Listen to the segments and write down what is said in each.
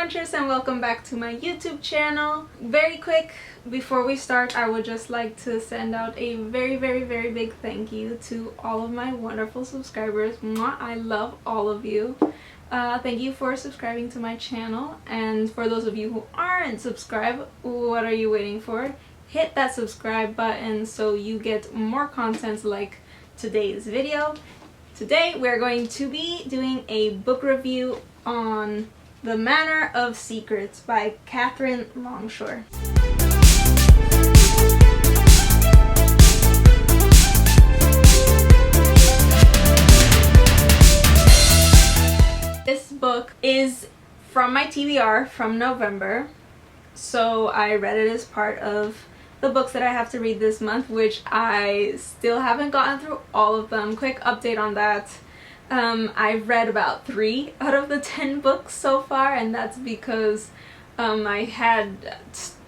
Munchers, and welcome back to my YouTube channel. Very quick, before we start, I would just like to send out a very big thank you to all of my wonderful subscribers. Mwah, I love all of you. Thank you for subscribing to my channel, and for those of you who aren't subscribed, what are you waiting for? Hit that subscribe button so you get more content like today's video. Today we're going to be doing a book review on The Manor of Secrets by Katherine Longshore. This book is from my TBR from November, so I read it as part of the books that I have to read this month, which I still haven't gotten through all of them. Quick update on that. I've read about 3 out of the 10 books so far, and that's because I had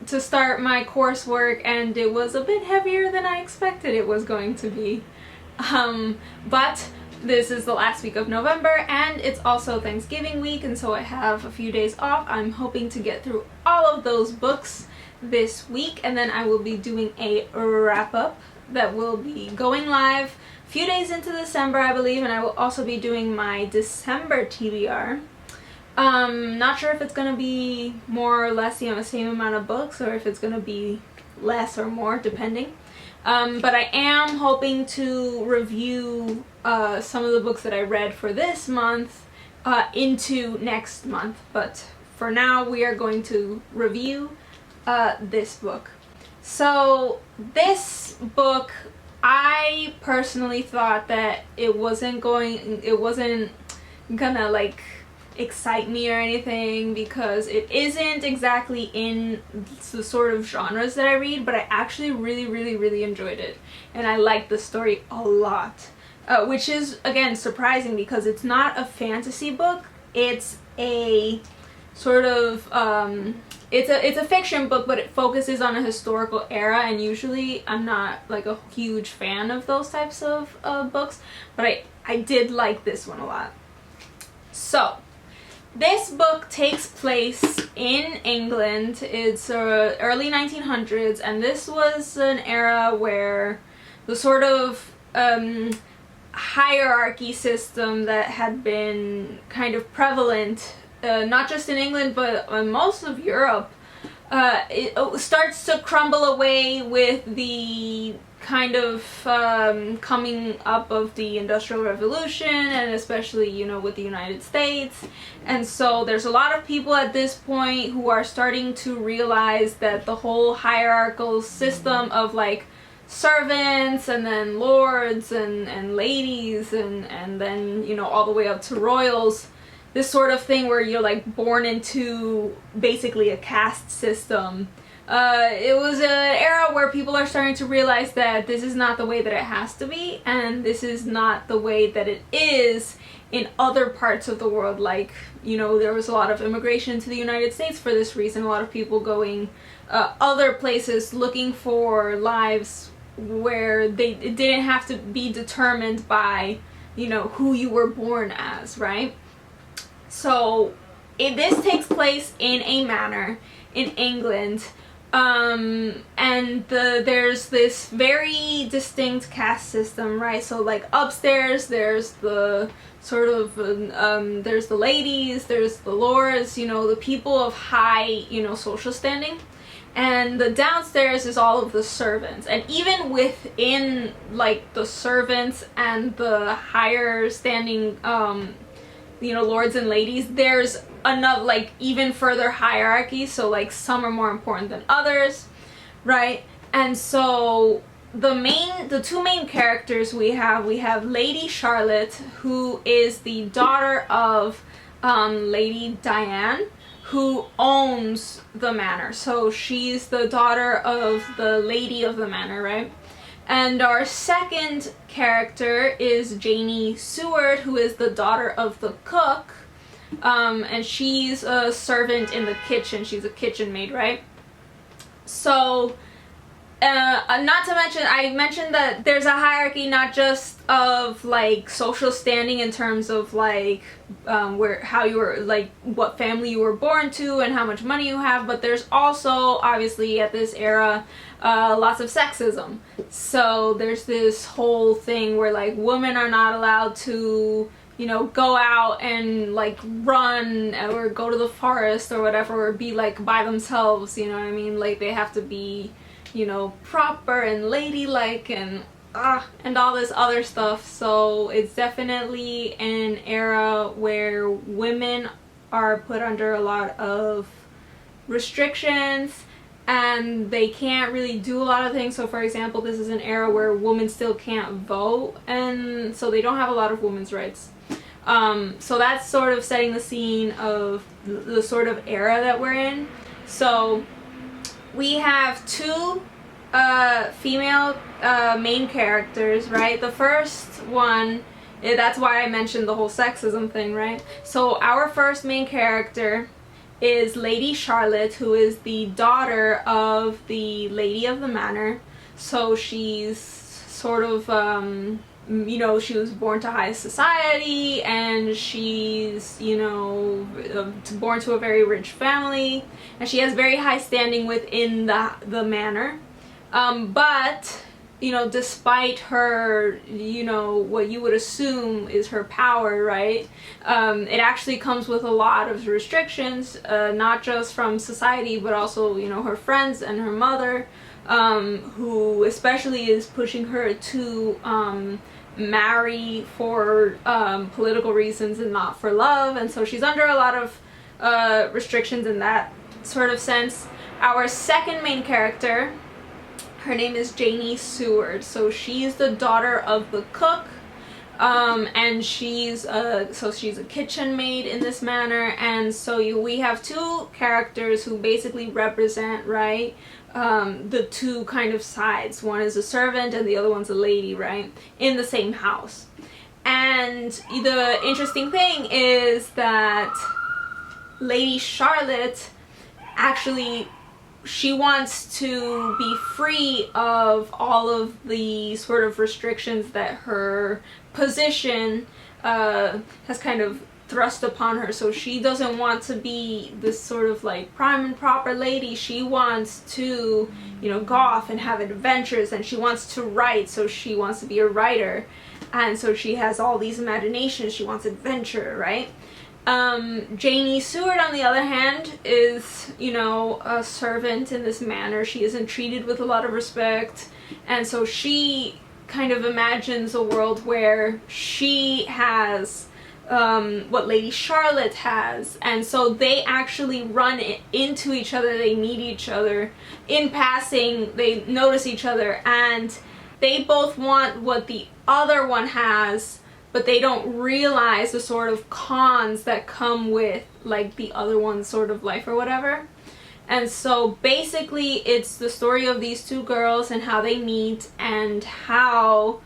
to start my coursework and it was a bit heavier than I expected it was going to be. But this is the last week of November and it's also Thanksgiving week, and so I have a few days off. I'm hoping to get through all of those books this week, and then I will be doing a wrap-up that will be going live a few days into December, I believe, and I will also be doing my December TBR. Not sure if it's gonna be more or less, the same amount of books, or if it's gonna be less or more, depending. But I am hoping to review some of the books that I read for this month into next month, but for now we are going to review this book. So this book, I personally thought that it wasn't gonna like excite me or anything, because it isn't exactly in the sort of genres that I read, but I actually really enjoyed it, and I liked the story a lot, which is again surprising because it's not a fantasy book. It's a sort of it's a fiction book, but it focuses on a historical era, and usually I'm not like a huge fan of those types of books, but I did like this one a lot. So this book takes place in England. It's early 1900s, and this was an era where the sort of hierarchy system that had been kind of prevalent not just in England but in most of Europe, it starts to crumble away with the kind of coming up of the Industrial Revolution, and especially, with the United States. And so there's a lot of people at this point who are starting to realize that the whole hierarchical system of like servants and then lords and ladies and then all the way up to royals, this sort of thing where you're like born into basically a caste system. It was an era where people are starting to realize that this is not the way that it has to be, and this is not the way that it is in other parts of the world. Like, there was a lot of immigration to the United States for this reason, a lot of people going other places looking for lives where it didn't have to be determined by, who you were born as, right? So this takes place in a manor in England, and there's this very distinct caste system, right? So like upstairs there's the sort of there's the ladies, there's the lords, the people of high social standing, and the downstairs is all of the servants. And even within like the servants and the higher standing lords and ladies, there's another like even further hierarchy, so like some are more important than others, right? And so the two main characters we have Lady Charlotte, who is the daughter of Lady Diane, who owns the manor. So she's the daughter of the lady of the manor, right? And our second character is Janie Seward, who is the daughter of the cook, and she's a servant in the kitchen. She's a kitchen maid, right? So not to mention, I mentioned that there's a hierarchy not just of like social standing in terms of like how you were, like what family you were born to and how much money you have, but there's also obviously at this era lots of sexism. So there's this whole thing where like women are not allowed to, you know, go out and like run or go to the forest or whatever, or be like by themselves, you know what I mean? Like they have to be, you know, proper and ladylike and all this other stuff. So it's definitely an era where women are put under a lot of restrictions and they can't really do a lot of things. So for example, this is an era where women still can't vote, and so they don't have a lot of women's rights. So that's sort of setting the scene of the sort of era that we're in. So we have two female main characters, right? The first one, that's why I mentioned the whole sexism thing, right? So our first main character is Lady Charlotte, who is the daughter of the Lady of the Manor. So she's sort of, you know, she was born to high society, and she's, you know, born to a very rich family, and she has very high standing within the manor. But, you know, despite her, you know, what you would assume is her power, right, it actually comes with a lot of restrictions, not just from society, but also, you know, her friends and her mother, who especially is pushing her to marry for political reasons and not for love. And so she's under a lot of restrictions in that sort of sense. Our second main character, her name is Janie Seward. So she's the daughter of the cook, and she's a kitchen maid in this manor. And so we have two characters who basically represent, right, the two kind of sides. One is a servant and the other one's a lady, right, in the same house. And the interesting thing is that Lady Charlotte actually, she wants to be free of all of the sort of restrictions that her position has kind of thrust upon her. So she doesn't want to be this sort of like prime and proper lady. She wants to, you know, go off and have adventures, and she wants to write, so she wants to be a writer. And so she has all these imaginations, she wants adventure, right? Janie Seward, on the other hand, is, you know, a servant in this manor. She isn't treated with a lot of respect, and so she kind of imagines a world where she has what Lady Charlotte has, and so they actually run into each other. They meet each other in passing, they notice each other, and they both want what the other one has, but they don't realize the sort of cons that come with like the other one's sort of life or whatever. And so basically it's the story of these two girls and how they meet, and how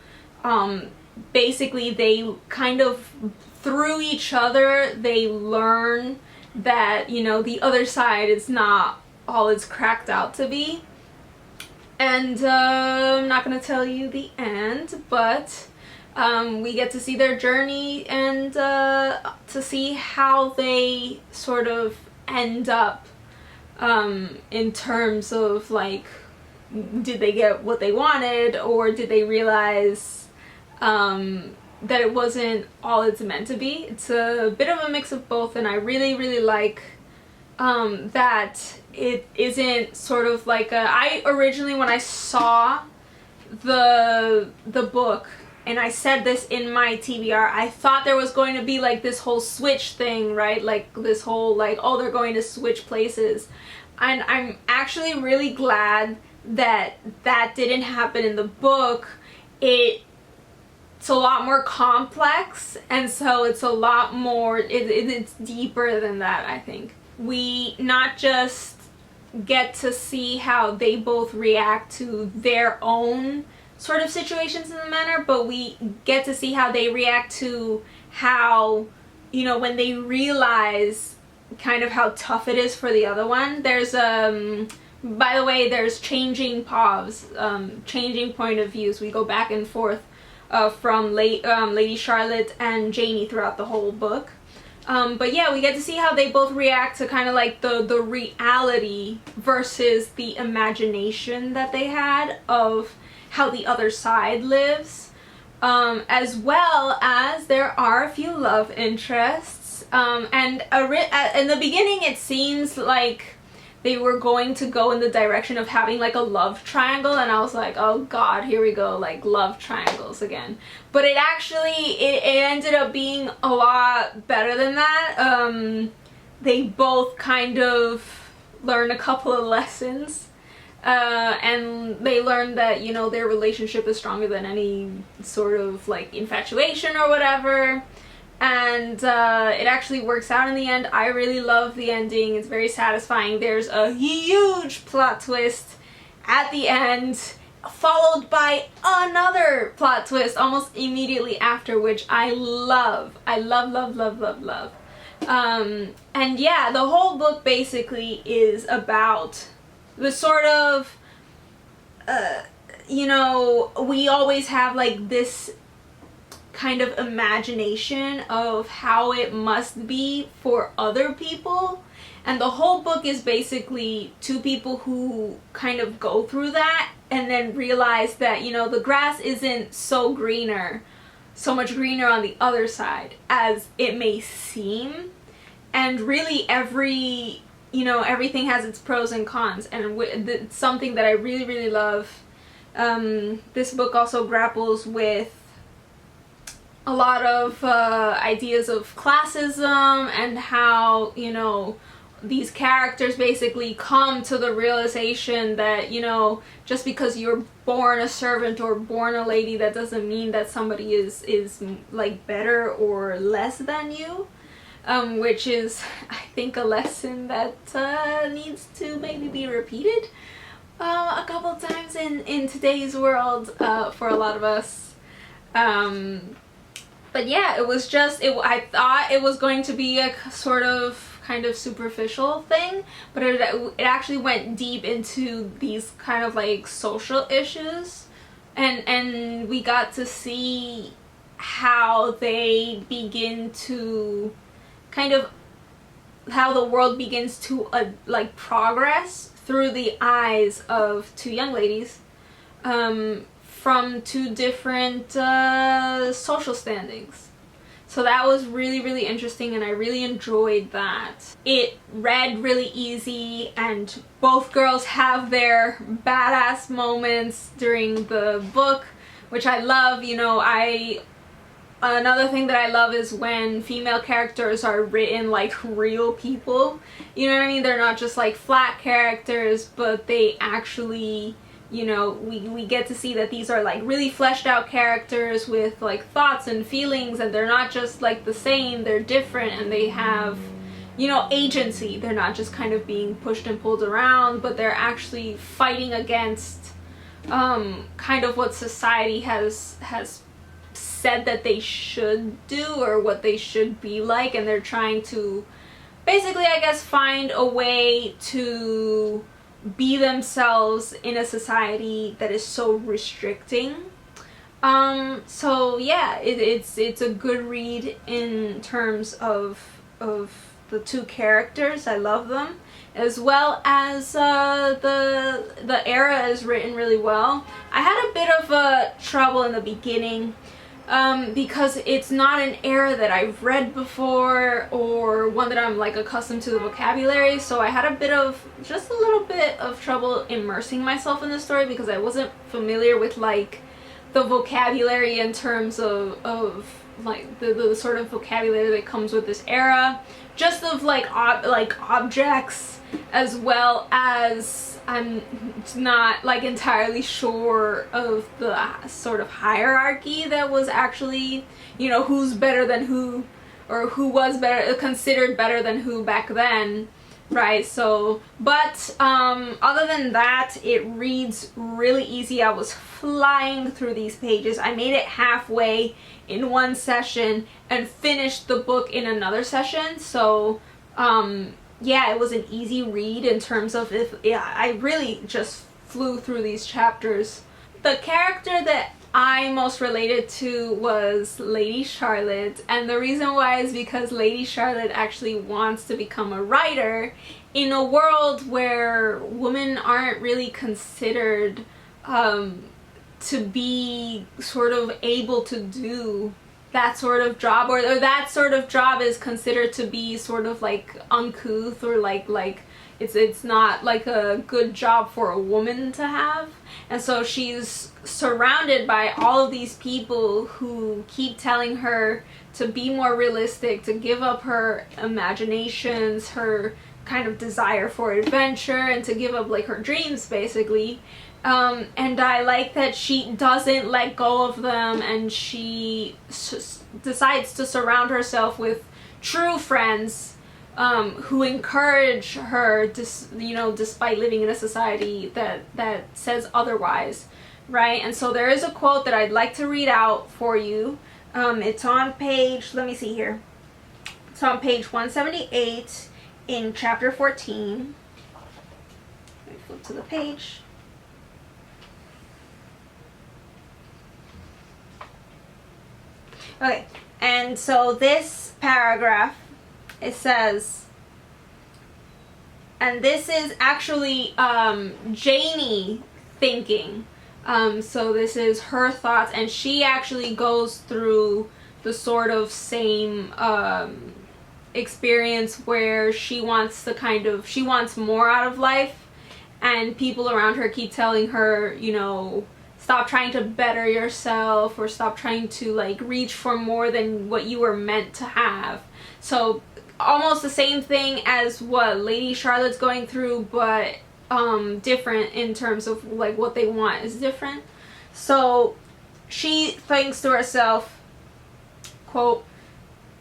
basically they kind of, through each other, they learn that, you know, the other side is not all it's cracked out to be. And I'm not gonna tell you the end, but we get to see their journey, and to see how they sort of end up in terms of like, did they get what they wanted, or did they realize that it wasn't all it's meant to be. It's a bit of a mix of both, and I really, really like that it isn't sort of like I originally, when I saw the book, and I said this in my TBR, I thought there was going to be like this whole switch thing, right? Like this whole like, oh, they're going to switch places. And I'm actually really glad that that didn't happen in the book. It's a lot more complex, and so it's a lot more, it's deeper than that, I think. We not just get to see how they both react to their own sort of situations in the manor, but we get to see how they react to how, you know, when they realize kind of how tough it is for the other one. There's By the way, there's changing POVs, changing point of views. We go back and forth from Lady Charlotte and Janie throughout the whole book. But yeah, we get to see how they both react to kind of like the reality versus the imagination that they had of how the other side lives. As well as there are a few love interests. And in the beginning it seems like they were going to go in the direction of having like a love triangle, and I was like, oh god, here we go, like love triangles again. But it actually, it ended up being a lot better than that. They both kind of learned a couple of lessons, and they learned that, you know, their relationship is stronger than any sort of like infatuation or whatever. And it actually works out in the end. I really love the ending. It's very satisfying. There's a huge plot twist at the end, followed by another plot twist almost immediately after, which I love. I love, love, love, love, love. And yeah, the whole book basically is about the sort of, you know, we always have like this kind of imagination of how it must be for other people, and the whole book is basically two people who kind of go through that and then realize that, you know, the grass isn't so much greener on the other side as it may seem, and really everything has its pros and cons, and it's something that I really, really love. This book also grapples with a lot of ideas of classism and how, you know, these characters basically come to the realization that, you know, just because you're born a servant or born a lady, that doesn't mean that somebody is like better or less than you, which is, I think, a lesson that needs to maybe be repeated a couple times in today's world for a lot of us. But yeah, it was just, I thought it was going to be a sort of kind of superficial thing, but it actually went deep into these kind of like social issues, and we got to see how they begin to kind of, how the world begins to like progress through the eyes of two young ladies from two different social standings. So that was really, really interesting, and I really enjoyed that. It read really easy, and both girls have their badass moments during the book, which I love. You know, another thing that I love is when female characters are written like real people. You know what I mean? They're not just like flat characters, but they actually, you know, we get to see that these are like really fleshed out characters with like thoughts and feelings, and they're not just like the same, they're different, and they have, you know, agency. They're not just kind of being pushed and pulled around, but they're actually fighting against kind of what society has said that they should do or what they should be like, and they're trying to basically, I guess, find a way to be themselves in a society that is so restricting. So yeah, it's a good read in terms of the two characters. I love them, as well as the era is written really well. I had a bit of trouble in the beginning because it's not an era that I've read before or one that I'm like accustomed to the vocabulary, so I had just a little bit of trouble immersing myself in the story because I wasn't familiar with like the vocabulary in terms of like the sort of vocabulary that comes with this era, just of like objects, as well as I'm not like entirely sure of the sort of hierarchy that was actually, you know, who's better than who, or who was considered better than who back then, right? So, but other than that, it reads really easy. I was flying through these pages. I made it halfway in one session and finished the book in another session. So yeah, it was an easy read in terms of I really just flew through these chapters. The character that I most related to was Lady Charlotte, and the reason why is because Lady Charlotte actually wants to become a writer in a world where women aren't really considered to be sort of able to do that sort of job, or that sort of job is considered to be sort of like uncouth, or like it's not like a good job for a woman to have. And so she's surrounded by all of these people who keep telling her to be more realistic, to give up her imaginations, her kind of desire for adventure, and to give up like her dreams basically. And I like that she doesn't let go of them, and she decides to surround herself with true friends who encourage her, despite living in a society that says otherwise, right? And so there is a quote that I'd like to read out for you. It's on page, let me see here. It's on page 178 in chapter 14. Let me flip to the page. Okay, and so this paragraph, it says, and this is actually Janie thinking. So this is her thoughts, and she actually goes through the sort of same experience where she wants she wants more out of life, and people around her keep telling her, stop trying to better yourself, or stop trying to like reach for more than what you were meant to have. So almost the same thing as what Lady Charlotte's going through, but different in terms of like what they want is different. So she thinks to herself, quote,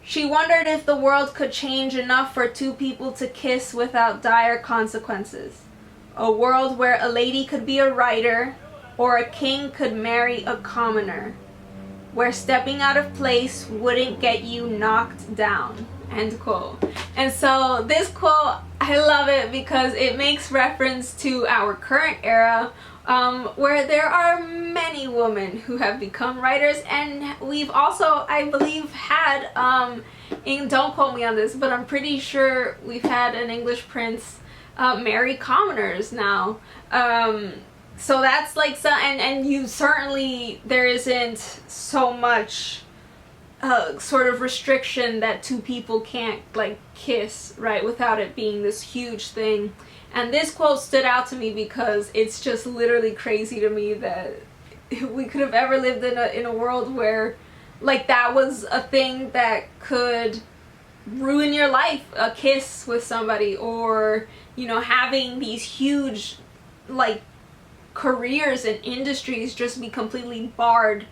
"She wondered if the world could change enough for two people to kiss without dire consequences. A world where a lady could be a writer, or a king could marry a commoner, where stepping out of place wouldn't get you knocked down." End quote. And so this quote, I love it because it makes reference to our current era, where there are many women who have become writers, and we've also, I believe, had, don't quote me on this, but I'm pretty sure we've had an English prince marry commoners now. So that's like, and you certainly, there isn't so much sort of restriction that two people can't like kiss, right, without it being this huge thing. And this quote stood out to me because it's just literally crazy to me that we could have ever lived in a world where like that was a thing that could ruin your life, a kiss with somebody, or having these huge like careers and industries just be completely barred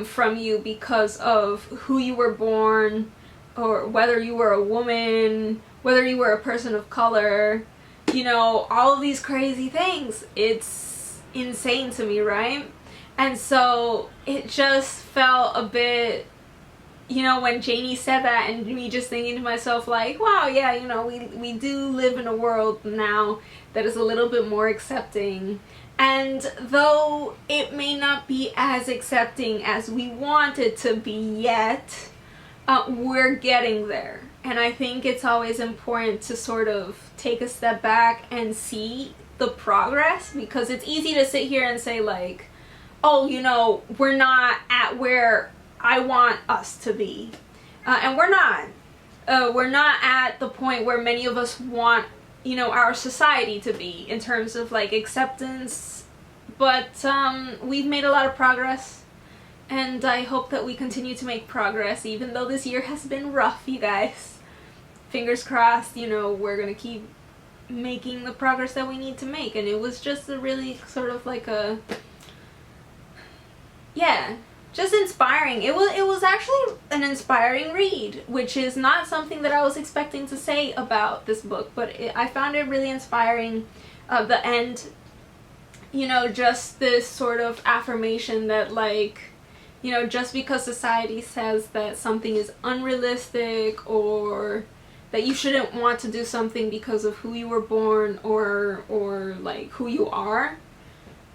from you because of who you were born, or whether you were a woman, whether you were a person of color, all of these crazy things. It's insane to me, right? And so it just felt a bit, when Janie said that, and me just thinking to myself like, wow, yeah, we do live in a world now that is a little bit more accepting. And though it may not be as accepting as we want it to be yet, we're getting there. And I think it's always important to sort of take a step back and see the progress, because it's easy to sit here and say like, oh, we're not at where I want us to be. And we're not. We're not at the point where many of us want our society to be in terms of like acceptance, but we've made a lot of progress, and I hope that we continue to make progress even though this year has been rough, you guys. Fingers crossed, we're gonna keep making the progress that we need to make. And it was just a really sort of like just inspiring. It was actually an inspiring read, which is not something that I was expecting to say about this book, but I found it really inspiring. The end, just this sort of affirmation that like, just because society says that something is unrealistic, or that you shouldn't want to do something because of who you were born or like who you are.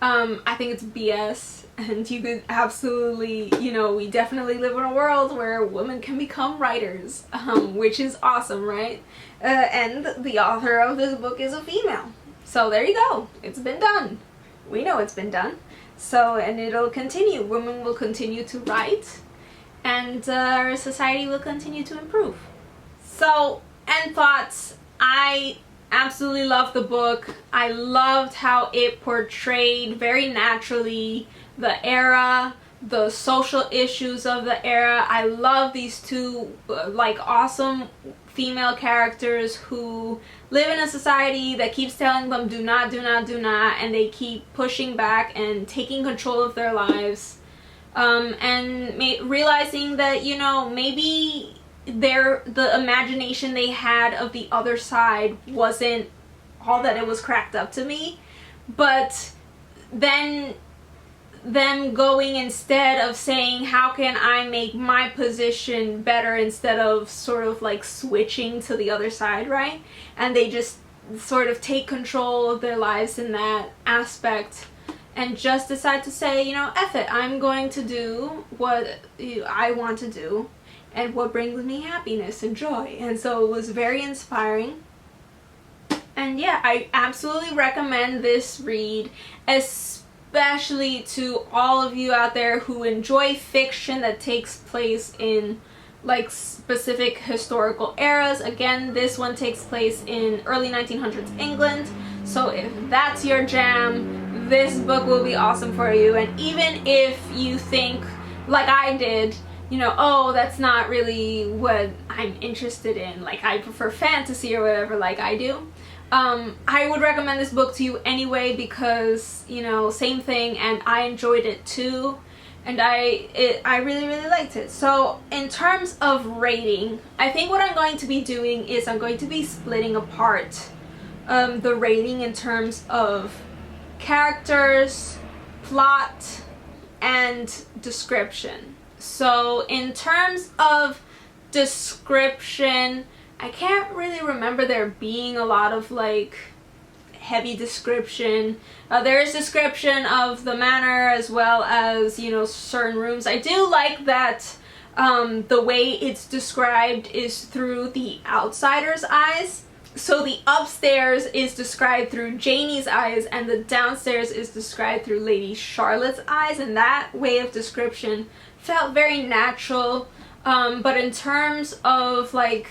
I think it's BS, and you could absolutely, you know, we definitely live in a world where women can become writers, which is awesome, right? And the author of this book is a female. So there you go. It's been done. We know it's been done. So, and it'll continue. Women will continue to write, and our society will continue to improve. So, end thoughts. I absolutely loved the book. I loved how it portrayed very naturally the era, the social issues of the era. I love these two like awesome female characters who live in a society that keeps telling them do not, do not, do not, and they keep pushing back and taking control of their lives, and realizing that, you know, maybe the imagination they had of the other side wasn't all that it was cracked up to me, but then them going, instead of saying how can I make my position better, instead of sort of like switching to the other side, right? And they just sort of take control of their lives in that aspect and just decide to say, you know, F it, I'm going to do what I want to do and what brings me happiness and joy. And so it was very inspiring. And yeah, I absolutely recommend this read, especially to all of you out there who enjoy fiction that takes place in like specific historical eras. Again, this one takes place in early 1900s England. So if that's your jam, this book will be awesome for you. And even if you think, like I did, you know, oh, that's not really what I'm interested in, like I prefer fantasy or whatever, like I do, I would recommend this book to you anyway, because, you know, same thing, and I enjoyed it too, and I really, really liked it. So in terms of rating, I think what I'm going to be doing is I'm going to be splitting apart the rating in terms of characters, plot, and description. So in terms of description, I can't really remember there being a lot of like heavy description. There is description of the manor as well as, you know, certain rooms. I do like that the way it's described is through the outsider's eyes. So the upstairs is described through Janie's eyes and the downstairs is described through Lady Charlotte's eyes, and that way of description felt very natural. But in terms of like,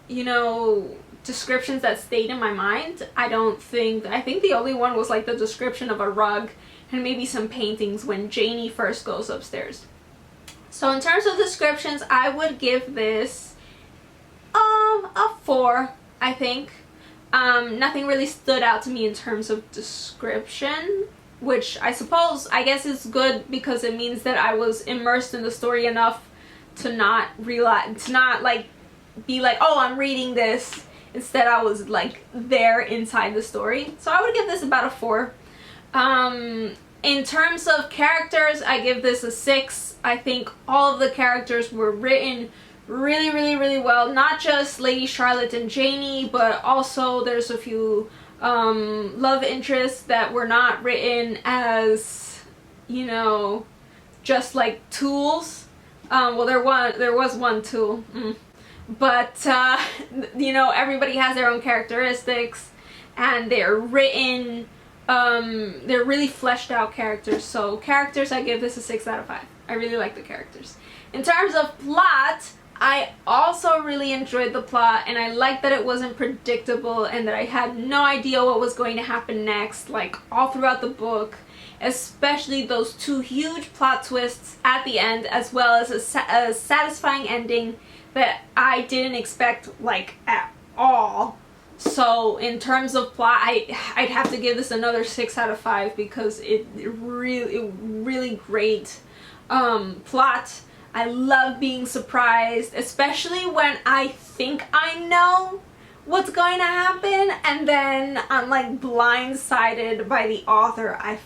you know, descriptions that stayed in my mind, I think the only one was like the description of a rug and maybe some paintings when Janie first goes upstairs. So in terms of descriptions, I would give this a 4, I think. Nothing really stood out to me in terms of description, which I guess is good because it means that I was immersed in the story enough to not like be like, oh, I'm reading this. Instead, I was like there inside the story. So I would give this about a 4. In terms of characters, I give this a 6. I think all of the characters were written really, really, really well. Not just Lady Charlotte and Janie, but also there's a few love interests that were not written as, you know, just like tools. Well, there was one tool. But, you know, everybody has their own characteristics, and they're written, they're really fleshed out characters. So characters, I give this a 6 out of 5. I really like the characters. In terms of plot, I also really enjoyed the plot, and I liked that it wasn't predictable and that I had no idea what was going to happen next, like all throughout the book. Especially those 2 huge plot twists at the end, as well as a satisfying ending that I didn't expect, like, at all. So in terms of plot, I'd have to give this another 6 out of 5 because it really great plot. I love being surprised, especially when I think I know what's going to happen and then I'm like blindsided by the author. I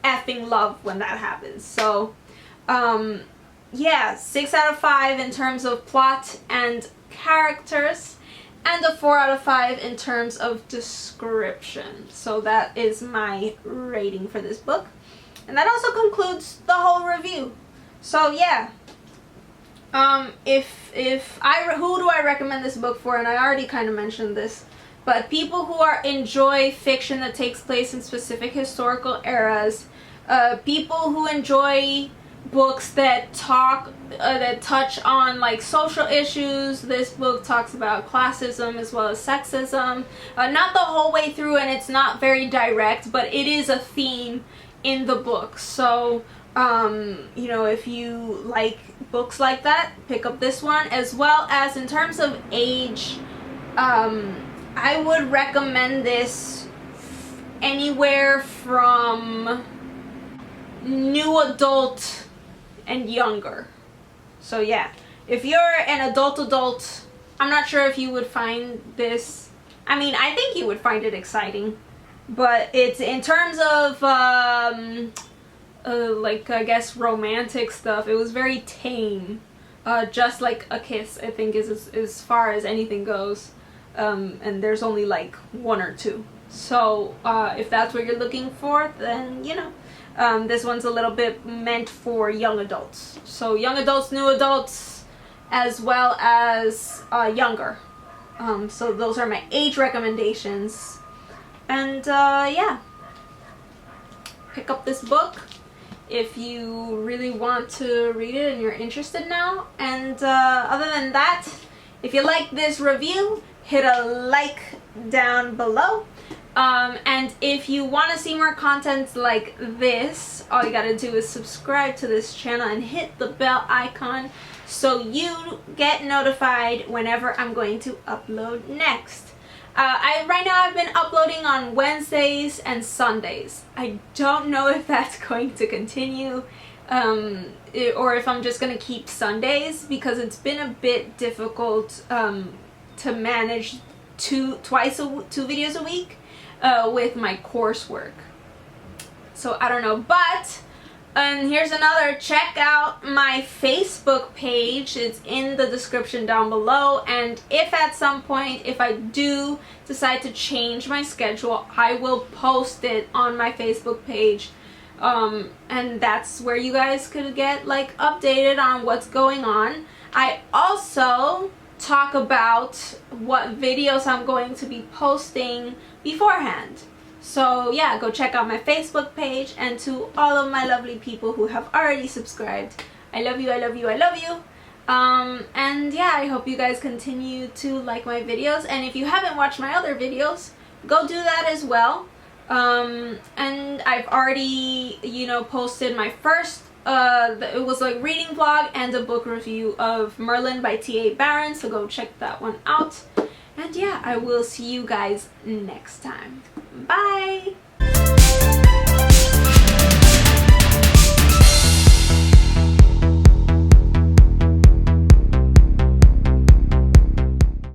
effing love when that happens. So yeah, 6 out of 5 in terms of plot and characters. and a 4 out of 5 in terms of description. So that is my rating for this book. And that also concludes the whole review. So yeah. Who do I recommend this book for? And I already kind of mentioned this. But people who enjoy fiction that takes place in specific historical eras, people who enjoy books that touch on like social issues. This book talks about classism as well as sexism. Not the whole way through, and it's not very direct, but it is a theme in the book. So you know, if you like books like that, pick up this one. As well as in terms of age, I would recommend this anywhere from new adult and younger. So yeah, if you're an adult, I'm not sure if you would find this, I mean, I think you would find it exciting, but it's in terms of like, I guess, romantic stuff, it was very tame. Just like a kiss, I think, is as far as anything goes. And there's only like 1 or 2. So if that's what you're looking for, then you know, this one's a little bit meant for young adults. So young adults, new adults, as well as younger. So those are my age recommendations. And yeah, pick up this book if you really want to read it and you're interested now. And other than that, if you like this review, hit a like down below. And if you want to see more content like this, all you gotta do is subscribe to this channel and hit the bell icon so you get notified whenever I'm going to upload next. Right now I've been uploading on Wednesdays and Sundays. I don't know if that's going to continue or if I'm just going to keep Sundays, because it's been a bit difficult to manage two videos a week with my coursework. So I don't know, but and here's another, check out my Facebook page. It's in the description down below, and if at some point, if I do decide to change my schedule, I will post it on my Facebook page, and that's where you guys could get like updated on what's going on. I also talk about what videos I'm going to be posting beforehand. So yeah, go check out my Facebook page. And to all of my lovely people who have already subscribed, I love you, I love you, I love you. And yeah, I hope you guys continue to like my videos. And if you haven't watched my other videos, go do that as well. And I've already, you know, posted my first, it was like reading vlog and a book review of Merlin by T.A. Barron. So go check that one out. And yeah, I will see you guys next time. Bye!